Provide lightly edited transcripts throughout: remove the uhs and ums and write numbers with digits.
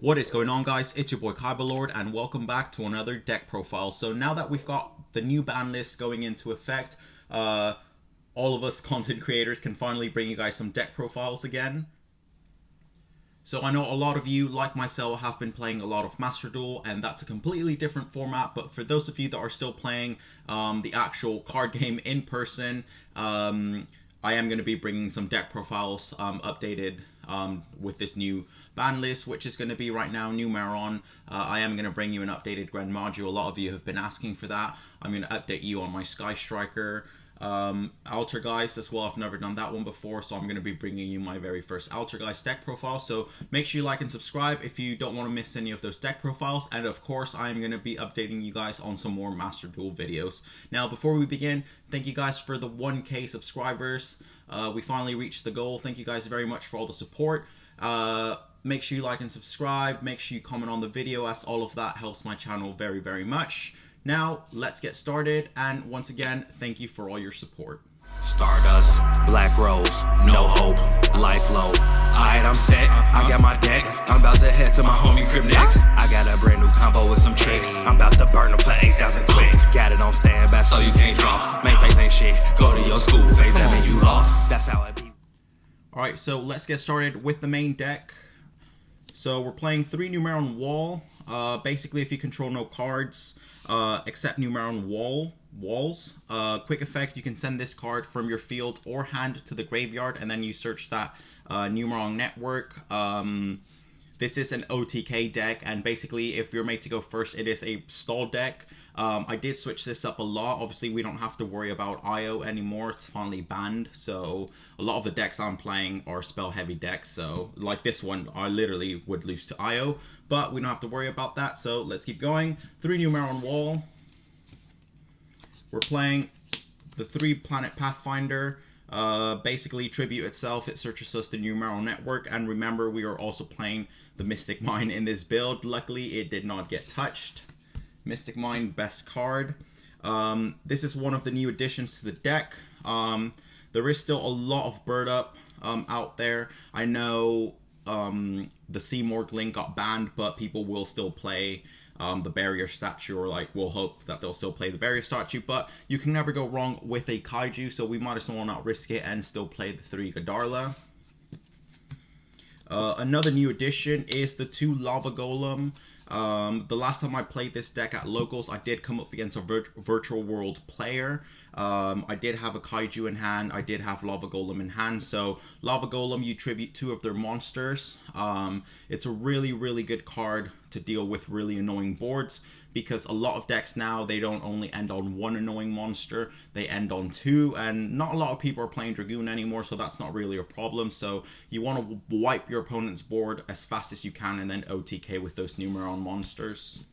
What is going on, guys? It's your boy Kyberlord and welcome back to another deck profile. So now that we've got the new ban list going into effect, all of us content creators can finally bring you guys some deck profiles again. So I know a lot of you, like myself, have been playing a lot of Master Duel, and that's a completely different format. But for those of you that are still playing the actual card game in person, I am going to be bringing some deck profiles updated with this new ban list, which is going to be right now Numeron. I am going to bring you an updated Grand Module. A lot of you have been asking for that. I'm going to update you on my Sky Striker Altergeist as well. I've never done that one before, so I'm going to be bringing you my very first Altergeist deck profile. So make sure you like and subscribe if you don't want to miss any of those deck profiles. And of course, I'm going to be updating you guys on some more Master Duel videos. Now, before we begin, thank you guys for the 1K subscribers. We finally reached the goal. Thank you guys very much for all the support. Make sure you like and subscribe. Make sure you comment on the video, as all of that helps my channel very, very much. Now, let's get started, and once again, thank you for all your support. Stardust, Black Rose, no hope, life low. Alright, I'm set, I got my deck. I'm about to head to my homie crib next. I got a brand new combo with some chicks. I'm about to burn them for 8,000 quick. Got it on standby so you can't draw. Main face ain't shit, go to your school phase, that mean you lost. That's how it be. Alright, so let's get started with the main deck. So we're playing 3 Numeron Wall. Basically, if you control no cards, except Numeron walls. Quick effect, you can send this card from your field or hand to the graveyard, and then you search that Numeron network. This is an OTK deck, and basically if you're made to go first, it is a stall deck. I did switch this up a lot. Obviously, we don't have to worry about IO anymore. It's finally banned, so a lot of the decks I'm playing are spell heavy decks. So like this one, I literally would lose to IO, but we don't have to worry about that. So let's keep going. 3 Numeron Wall. We're playing the 3 Planet Pathfinder. Basically, tribute itself, it searches us the Numeron network, and remember, we are also playing the Mystic Mine in this build. Luckily, it did not get touched. Mystic Mine, best card. This is one of the new additions to the deck. There is still a lot of bird up out there. I know the Seymour Link got banned, but people will still play the barrier statue, or like we'll hope that they'll still play the barrier statue. But you can never go wrong with a kaiju, so we might as well not risk it and still play the 3 Godarla. Another new addition is the 2 Lava Golem. The last time I played this deck at locals, I did come up against a virtual world player. I did have a kaiju in hand. I did have Lava Golem in hand. So Lava Golem, you tribute 2 of their monsters. It's a really, really good card to deal with really annoying boards, because a lot of decks now, they don't only end on 1 annoying monster, they end on 2, and not a lot of people are playing Dragoon anymore, so that's not really a problem. So you want to wipe your opponent's board as fast as you can and then OTK with those Numeron monsters.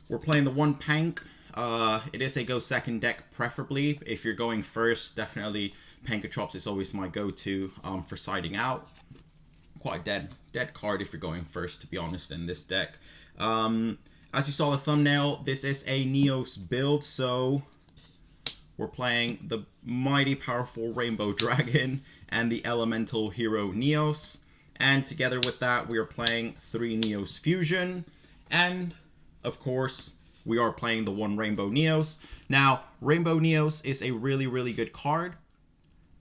We're playing the 1 Pank. It is a go second deck, preferably. If you're going first, definitely Pankatrops is always my go-to for siding out. Quite dead card if you're going first, to be honest, in this deck. As you saw the thumbnail, this is a NEOS build, so we're playing the mighty powerful Rainbow Dragon and the elemental hero NEOS, and together with that we are playing 3 NEOS Fusion, and of course we are playing the 1 Rainbow NEOS. Now, Rainbow NEOS is a really, really good card.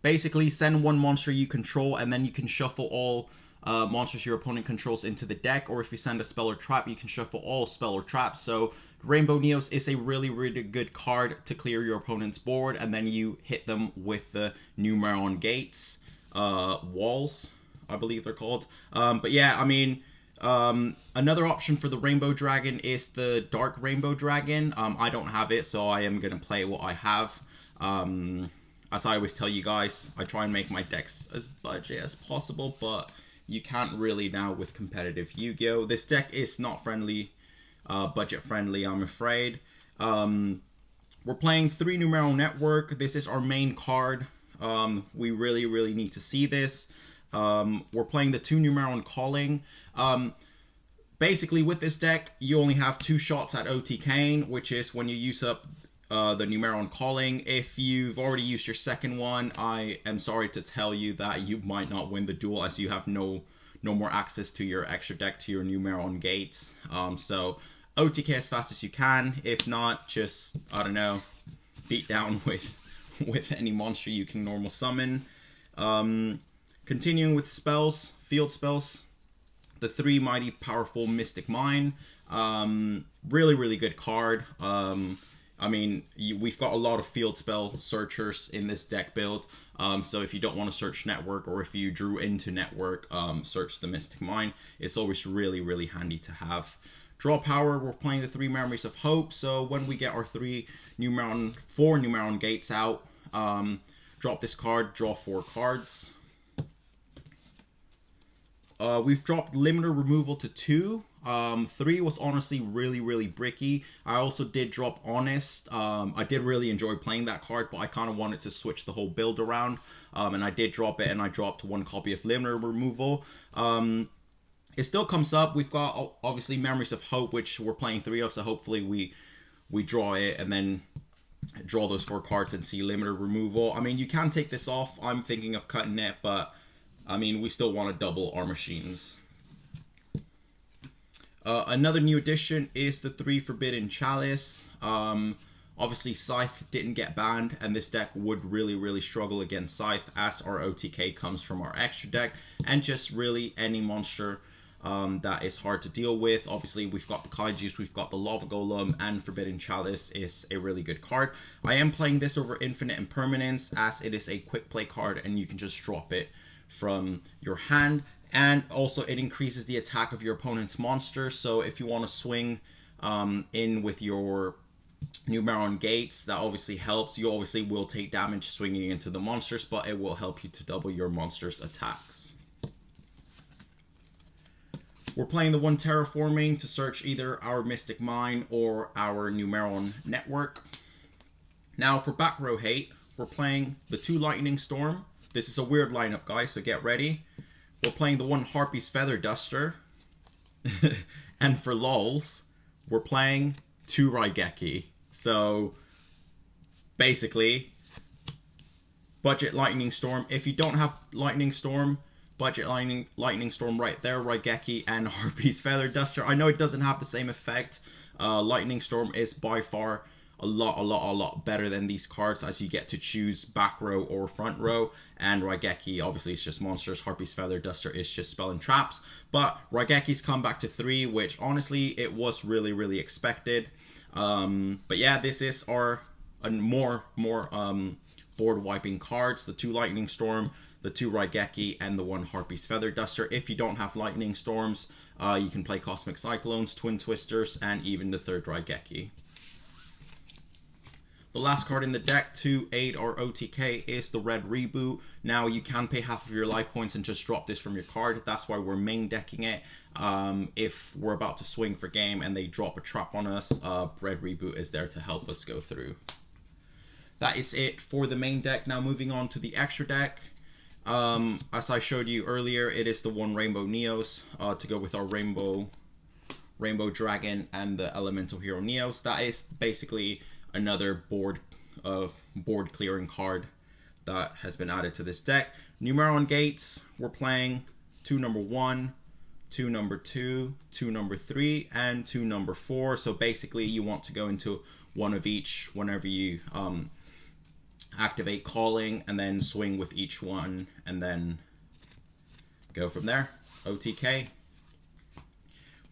Basically, send 1 monster you control, and then you can shuffle all monsters your opponent controls into the deck, or if you send a spell or trap, you can shuffle all spell or traps. So Rainbow NEOS is a really, really good card to clear your opponent's board, and then you hit them with the Numeron gates, walls, I believe they're called. But yeah, I mean, another option for the Rainbow Dragon is the Dark Rainbow Dragon. I don't have it, so I am going to play what I have. As I always tell you guys, I try and make my decks as budget as possible, but you can't really now with competitive Yu-Gi-Oh! This deck is not friendly, budget friendly, I'm afraid. We're playing 3 Numeron Network. This is our main card. We really, really need to see this. We're playing the 2 Numeron Calling. Basically, with this deck, you only have 2 shots at OTKing, which is when you use up the Numeron Calling. If you've already used your second one, I am sorry to tell you that you might not win the duel, as you have no no more access to your extra deck, to your Numeron gates. So OTK as fast as you can. If not, just, I don't know, beat down with any monster you can normal summon. Continuing with spells, field spells, the 3 mighty powerful Mystic Mine. Really good card. I mean, we've got a lot of field spell searchers in this deck build. So if you don't want to search network, or if you drew into network, search the Mystic Mine. It's always really handy to have. Draw power, we're playing the 3 Memories of Hope. So when we get our 4 Numeron gates out, drop this card, draw 4 cards. We've dropped limiter removal to 2. 3 was honestly really bricky. I also did drop Honest. I did really enjoy playing that card, but I kind of wanted to switch the whole build around. And I did drop it, and I dropped 1 copy of limiter removal. It still comes up. We've got obviously Memories of Hope, which we're playing 3 of, so hopefully we draw it and then draw those 4 cards and see limiter removal. I mean, you can take this off. I'm thinking of cutting it, but I mean, we still want to double our machines. Another new addition is the 3 Forbidden Chalice. Obviously, Scythe didn't get banned, and this deck would really struggle against Scythe, as our OTK comes from our extra deck, and just really any monster that is hard to deal with. Obviously, we've got the Kaijus, we've got the Lava Golem, and Forbidden Chalice is a really good card. I am playing this over Infinite Impermanence, as it is a quick play card, and you can just drop it from your hand. And also it increases the attack of your opponent's monster, so if you want to swing in with your Numeron gates, that obviously helps. You obviously will take damage swinging into the monsters, but it will help you to double your monster's attacks. We're playing the 1 Terraforming to search either our Mystic Mine or our Numeron network. Now for back row hate, we're playing the 2 Lightning Storm. This is a weird lineup, guys, so get ready. We're playing the 1 Harpy's Feather Duster. And for lols, we're playing 2 Raigeki. So basically, budget Lightning Storm. If you don't have Lightning Storm, budget Lightning Storm right there, Raigeki and Harpy's Feather Duster. I know it doesn't have the same effect. Lightning Storm is by far a lot better than these cards, as you get to choose back row or front row. And Raigeki obviously is just monsters. Harpy's Feather Duster is just spell and traps. But Raigeki's come back to 3, which honestly it was really expected. But yeah, this is our more board wiping cards. The 2 Lightning Storm, the 2 Raigeki, and the 1 Harpy's Feather Duster. If you don't have Lightning Storms, you can play Cosmic Cyclones, Twin Twisters, and even the 3rd Raigeki. The last card in the deck to aid our OTK is the Red Reboot. Now you can pay half of your life points and just drop this from your card. That's why we're main decking it. If we're about to swing for game and they drop a trap on us, Red Reboot is there to help us go through. That is it for the main deck. Now moving on to the extra deck. As I showed you earlier, it is the 1 Rainbow NEOS to go with our Rainbow Dragon and the Elemental Hero NEOS. That is basically another board clearing card that has been added to this deck. Numeron gates, we're playing 2 number 1, 2 number 2, 2 number 3, and 2 number 4. So basically you want to go into 1 of each whenever you activate calling, and then swing with each one, and then go from there. OTK.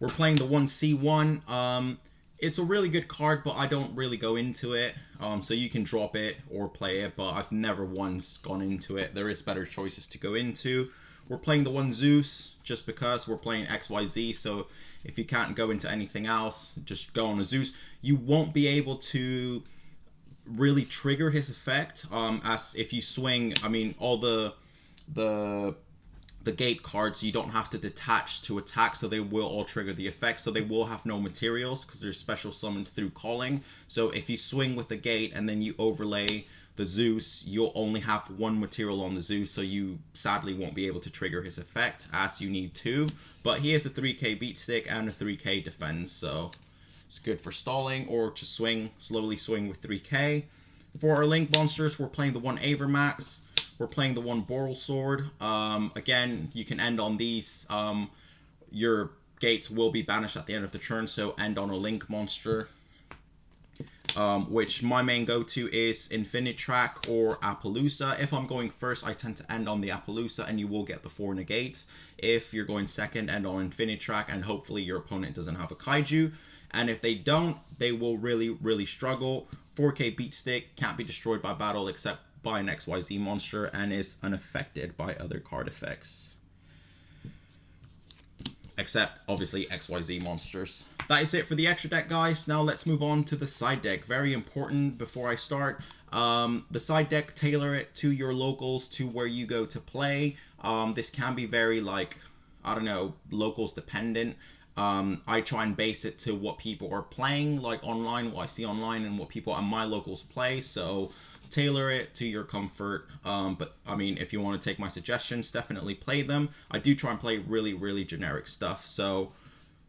We're playing the 1 C1. It's a really good card, but I don't really go into it. So you can drop it or play it, but I've never once gone into it. There is better choices to go into. We're playing the 1 Zeus just because we're playing XYZ. So if you can't go into anything else, just go on a Zeus. You won't be able to really trigger his effect. As if you swing, I mean, all the gate cards, you don't have to detach to attack, so they will all trigger the effect. So they will have no materials because they're special summoned through calling. So if you swing with the gate and then you overlay the Zeus, you'll only have 1 material on the Zeus, so you sadly won't be able to trigger his effect, as you need 2. But he has a 3k beat stick and a 3k defense, so it's good for stalling or to swing, slowly swing with 3k. For our Link monsters, we're playing the 1 Avermax. we're playing the one Boral Sword. Again, you can end on these. Your gates will be banished at the end of the turn, so end on a Link monster. Which my main go-to is Infinitrack or Appaloosa. If I'm going first, I tend to end on the Appaloosa, and you will get the 4 negates. If you're going second, end on Infinitrack, and hopefully your opponent doesn't have a Kaiju. And if they don't, they will really, really struggle. 4K Beat Stick can't be destroyed by battle except by an XYZ monster, and is unaffected by other card effects. Except, obviously, XYZ monsters. That is it for the extra deck, guys. Now let's move on to the side deck. Very important before I start. The side deck, tailor it to your locals, to where you go to play. This can be very, like, I don't know, locals dependent. I try and base it to what people are playing, like online, what I see online, and what people at my locals play. So tailor it to your comfort. But I mean, if you want to take my suggestions, definitely play them. I do try and play really, really generic stuff, so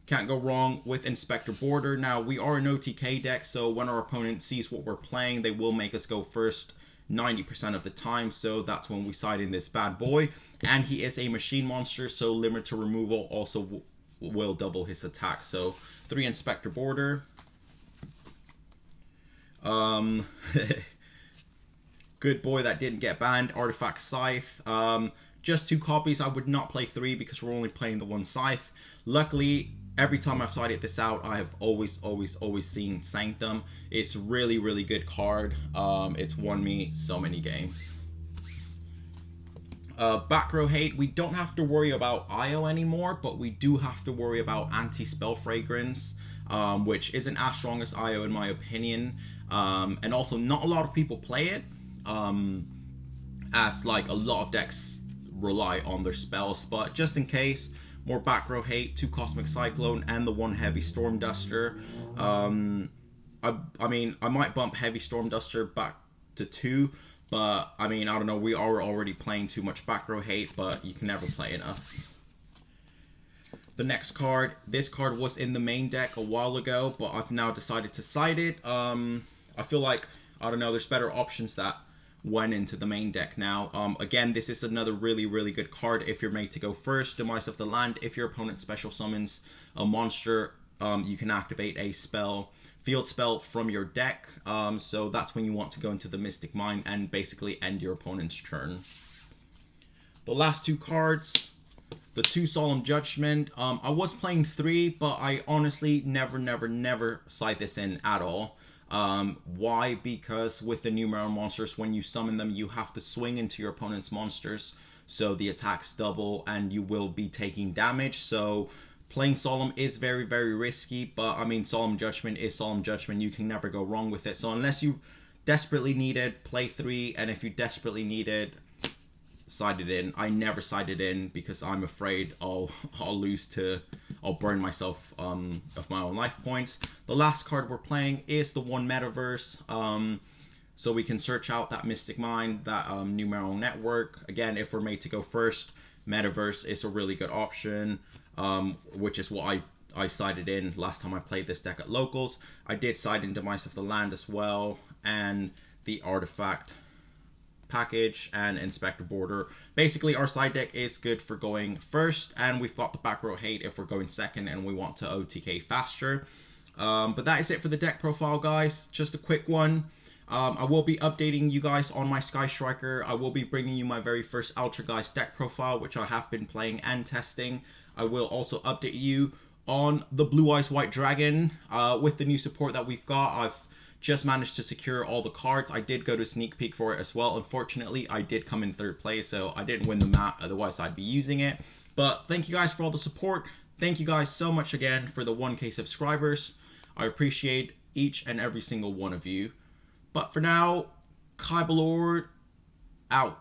can't go wrong with Inspector Border. Now, we are an OTK deck, so when our opponent sees what we're playing, they will make us go first 90% of the time, so that's when we side in this bad boy. And he is a machine monster, so limit to removal also will double his attack. So 3 Inspector Border. Good boy that didn't get banned. Artifact Scythe. Just 2 copies. I would not play 3 because we're only playing the 1 Scythe. Luckily, every time I've sided this out, I have always seen Sanctum. It's really, really good card. It's won me so many games. Back row hate. We don't have to worry about IO anymore, but we do have to worry about Anti-Spell Fragrance, which isn't as strong as IO in my opinion. And also, not a lot of people play it. As like a lot of decks rely on their spells, but just in case, more back row hate, 2 Cosmic Cyclone, and the 1 Heavy Storm Duster. I mean, I might bump Heavy Storm Duster back to 2, but I mean, I don't know, we are already playing too much back row hate, but you can never play enough. The next card, this card was in the main deck a while ago, but I've now decided to side it. I feel like, I don't know, there's better options that went into the main deck now. Again, this is another really, really good card if you're made to go first. Demise of the Land. If your opponent special summons a monster, you can activate a spell, field spell from your deck. So that's when you want to go into the Mystic Mine and basically end your opponent's turn. The last 2 cards, the 2 Solemn Judgment. I was playing 3, but I honestly never side this in at all. Why? Because with the Numeron monsters, when you summon them, you have to swing into your opponent's monsters, so the attacks double and you will be taking damage. So playing Solemn is very, very risky, but I mean, Solemn Judgment is Solemn Judgment. You can never go wrong with it. So unless you desperately need it, play 3, and if you desperately need it, side it in. I never side it in because I'm afraid I'll burn myself of my own life points. The last card we're playing is the 1 Metaverse. So we can search out that Mystic Mine, that Numeron network. Again, if we're made to go first, Metaverse is a really good option, which is what I sided in last time I played this deck at locals. I did side in Demise of the Land as well, and the Artifact package and Inspector Border. Basically, our side deck is good for going first, and we've got the back row hate if we're going second and we want to OTK faster. But that is it for the deck profile, guys. Just a quick one. I will be updating you guys on my Sky Striker. I will be bringing you my very first Altergeist deck profile, which I have been playing and testing. I will also update you on the Blue Eyes White Dragon. With the new support that we've got, I've just managed to secure all the cards. I did go to sneak peek for it as well. Unfortunately, I did come in 3rd place, so I didn't win the map, otherwise I'd be using it. But thank you guys for all the support. Thank you guys so much again for the 1K subscribers. I appreciate each and every single one of you. But for now, Kai Balord out.